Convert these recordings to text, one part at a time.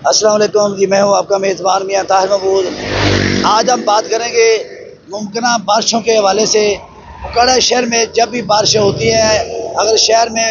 السلام علیکم جی، میں ہوں آپ کا میزبان میاں طاہر محمود۔ آج ہم بات کریں گے ممکنہ بارشوں کے حوالے سے۔ کڑا شہر میں جب بھی بارشیں ہوتی ہیں، اگر شہر میں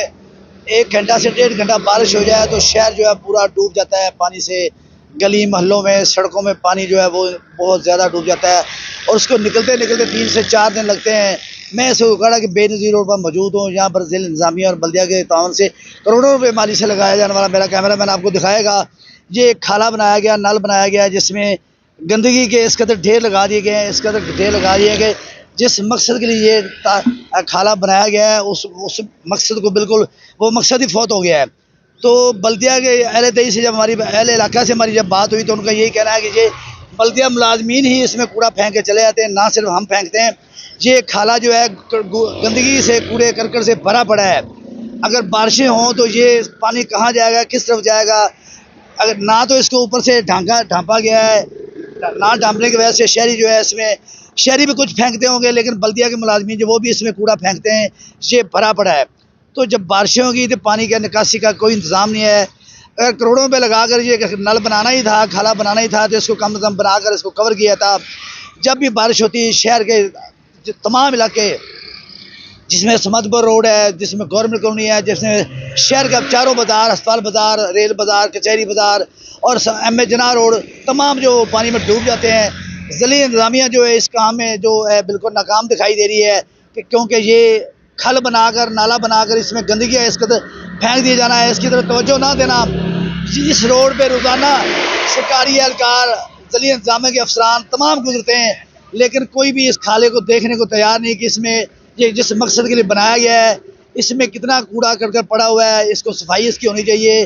1 گھنٹہ سے 1.5 گھنٹہ بارش ہو جائے تو شہر جو ہے پورا ڈوب جاتا ہے پانی سے۔ گلی محلوں میں سڑکوں میں پانی جو ہے وہ بہت زیادہ ڈوب جاتا ہے، اور اس کو نکلتے نکلتے 3 سے 4 دن لگتے ہیں۔ میں اس کڑا کہ بے نظیر روڈ پر موجود ہوں، یہاں پر ضلع انتظامیہ اور بلدیہ کے تعاون سے کروڑوں روپے مالی سے لگایا جانے والا، میرا کیمرہ مین آپ کو دکھائے گا، یہ ایک کھالا بنایا گیا، نل بنایا گیا، جس میں گندگی کے اس قدر ڈھیر لگا دیے گئے ہیں، اس قدر ڈھیر لگا دیے گئے جس مقصد کے لیے یہ کھالا بنایا گیا ہے اس مقصد کو بالکل وہ مقصد ہی فوت ہو گیا ہے۔ تو بلدیہ کے اہل دہی سے جب ہماری اہل علاقہ سے ہماری جب بات ہوئی تو ان کا یہی کہنا ہے کہ یہ بلدیہ ملازمین ہی اس میں کوڑا پھینک کے چلے جاتے ہیں، نہ صرف ہم پھینکتے ہیں۔ یہ کھالا جو ہے گندگی سے کوڑے کرکٹ سے بھرا پڑا ہے، اگر بارشیں ہوں تو یہ پانی کہاں جائے گا، کس طرف جائے گا؟ اگر نہ تو اس کو اوپر سے ڈھانپا گیا ہے، نہ ڈھانپنے کی وجہ سے شہری جو ہے اس میں شہری بھی کچھ پھینکتے ہوں گے، لیکن بلدیہ کے ملازمین جو وہ بھی اس میں کوڑا پھینکتے ہیں، یہ بھرا پڑا ہے۔ تو جب بارشیں ہوگی تو پانی کے نکاسی کا کوئی انتظام نہیں ہے۔ اگر کروڑوں پہ لگا کر یہ نل بنانا ہی تھا، کھالا بنانا ہی تھا، تو اس کو کم از کم بنا کر اس کو کور کیا تھا۔ جب بھی بارش ہوتی شہر کے تمام علاقے، جس میں سمتپور روڈ ہے، جس میں گورنمنٹ کالونی ہے، جس میں شہر کا چاروں بازار، ہسپتال بازار، ریل بازار، کچہری بازار اور ایم اے جناح روڈ، تمام جو پانی میں ڈوب جاتے ہیں۔ ضلعی انتظامیہ جو ہے اس کام میں جو ہے بالکل ناکام دکھائی دے رہی ہے، کہ کیونکہ یہ کھل بنا کر، نالا بنا کر اس میں گندگی ہے، اس قدر پھینک دیا جانا ہے، اس کی طرف توجہ نہ دینا۔ اس روڈ پہ روزانہ سرکاری اہلکار، ضلعی انتظامیہ کے افسران تمام گزرتے ہیں، لیکن کوئی بھی اس کھالے کو دیکھنے کو تیار نہیں کہ اس میں یہ جس مقصد کے لیے بنایا گیا ہے اس میں کتنا کوڑا کرکٹ پڑا ہوا ہے، اس کو صفائی اس کی ہونی چاہیے،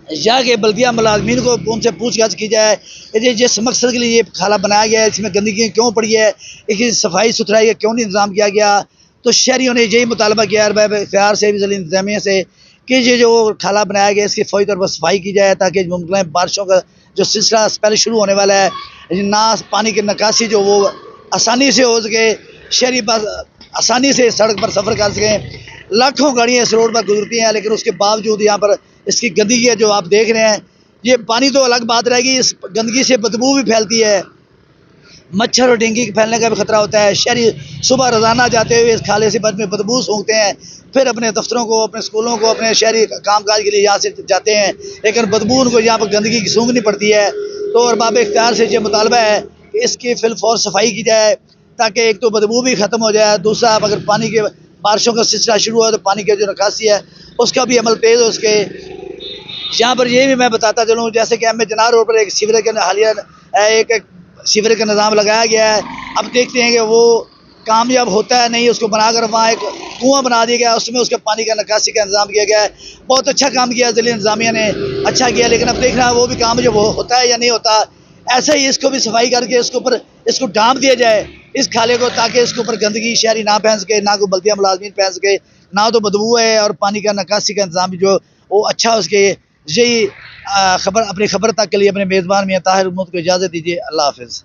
یا کہ بلدیہ ملازمین کو ان سے پوچھ گچھ کی جائے کہ جس مقصد کے لیے یہ کھالا بنایا گیا ہے اس میں گندگی کیوں پڑی ہے، اس کی صفائی ستھرائی کا کیوں نہیں انتظام کیا گیا۔ تو شہریوں نے یہی مطالبہ کیا ہے اختیار سے بھی، ضلعی انتظامیہ سے، کہ یہ جو کھالا بنایا گیا ہے اس کی فوری طور پر صفائی کی جائے، تاکہ ممکنہ بارشوں کا جو سلسلہ پہلے شروع ہونے والا ہے، نہ پانی کی نکاسی جو وہ آسانی سے ہو سکے، شہری بس آسانی سے سڑک پر سفر کر سکیں۔ لاکھوں گاڑیاں اس روڈ پر گزرتی ہیں، لیکن اس کے باوجود یہاں پر اس کی گندگی ہے جو آپ دیکھ رہے ہیں۔ یہ پانی تو الگ بات رہے گی، اس گندگی سے بدبو بھی پھیلتی ہے، مچھر اور ڈینگی کے پھیلنے کا بھی خطرہ ہوتا ہے۔ شہری صبح روزانہ جاتے ہوئے اس کھالے سے بدبو سونگھتے ہیں، پھر اپنے دفتروں کو، اپنے اسکولوں کو، اپنے شہری کام کاج کے لیے یہاں سے جاتے ہیں، لیکن بدبو ان کو یہاں پر گندگی کی سونگھنی پڑتی ہے۔ تو ارباب اختیار سے یہ مطالبہ ہے کہ اس کی فی الفور صفائی کی جائے، تاکہ ایک تو بدبو بھی ختم ہو جائے، دوسرا اگر پانی کے بارشوں کا سلسلہ شروع ہو تو پانی کی جو نکاسی ہے اس کا بھی عمل تیز ہو سکے۔ یہاں پر یہ بھی میں بتاتا چلوں، جیسے کہ ایم اے جناح روڈ پر ایک سیوریج کا حالیہ ایک سیوریج کا نظام لگایا گیا ہے، اب دیکھتے ہیں کہ وہ کامیاب ہوتا ہے نہیں۔ اس کو بنا کر وہاں ایک کنواں بنا دیا گیا، اس میں اس کے پانی کا نکاسی کا انتظام کیا گیا ہے، بہت اچھا کام کیا ضلعی انتظامیہ نے، اچھا کیا، لیکن اب دیکھ رہا ہے وہ بھی کام جو ہوتا ہے یا نہیں ہوتا۔ ایسے ہی اس کو بھی صفائی کر کے اس کے اوپر اس کو ڈھانپ دیا جائے اس کھالے کو، تاکہ اس کے اوپر گندگی شہری نہ پھینک سکے، نہ کوئی بلدیہ ملازمین پھینک سکے، نہ تو بدبو ہے، اور پانی کا نکاسی کا انتظام جو وہ اچھا ہو سکے۔ یہی خبر اپنی خبر تک کے لیے اپنے میزبان میاں طاہر محمود کو اجازت دیجیے۔ اللہ حافظ۔